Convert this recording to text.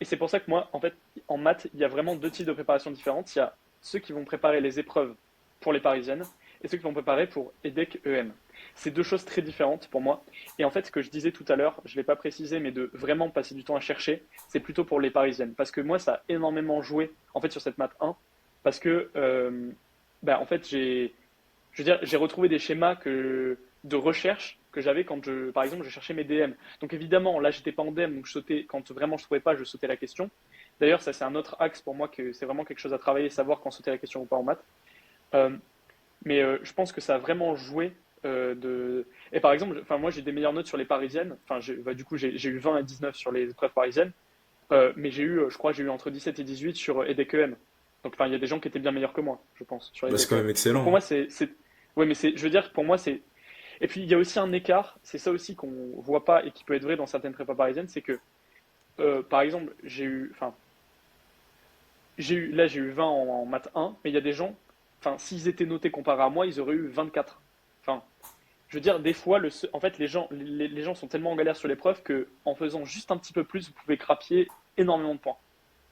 Et c'est pour ça que moi, en fait, en maths, il y a vraiment deux types de préparation différentes. Il y a ceux qui vont préparer les épreuves pour les parisiennes et ceux qui vont préparer pour EDEC EM. C'est deux choses très différentes pour moi. Et en fait, ce que je disais tout à l'heure, je ne l'ai pas précisé, mais de vraiment passer du temps à chercher, c'est plutôt pour les parisiennes. Parce que moi, ça a énormément joué en fait sur cette maths 1. Parce que, en fait, je veux dire, j'ai retrouvé des schémas de recherche que j'avais quand par exemple, je cherchais mes DM. Donc évidemment, là, j'étais pas en DM, donc je sautais, quand vraiment je trouvais pas, je sautais la question. D'ailleurs, ça, c'est un autre axe pour moi que c'est vraiment quelque chose à travailler, savoir quand sauter la question ou pas en maths. Euh, je pense que ça a vraiment joué Et par exemple, enfin, moi, j'ai des meilleures notes sur les parisiennes. Enfin, du coup, j'ai eu 20 et 19 sur les épreuves parisiennes. Mais je crois, j'ai eu entre 17 et 18 sur EDQM. Donc, enfin, il y a des gens qui étaient bien meilleurs que moi, je pense, sur Bah, c'est quand EDQM. même Donc, pour excellent. moi, ouais, mais je veux dire, pour moi, c'est. Et puis, il y a aussi un écart, c'est ça aussi qu'on voit pas et qui peut être vrai dans certaines prépas parisiennes, c'est que, par exemple, là, j'ai eu 20 en maths 1, mais il y a des gens, enfin, s'ils étaient notés comparé à moi, ils auraient eu 24. Enfin, je veux dire, des fois, en fait, les gens sont tellement en galère sur l'épreuve que, en faisant juste un petit peu plus, vous pouvez crapier énormément de points.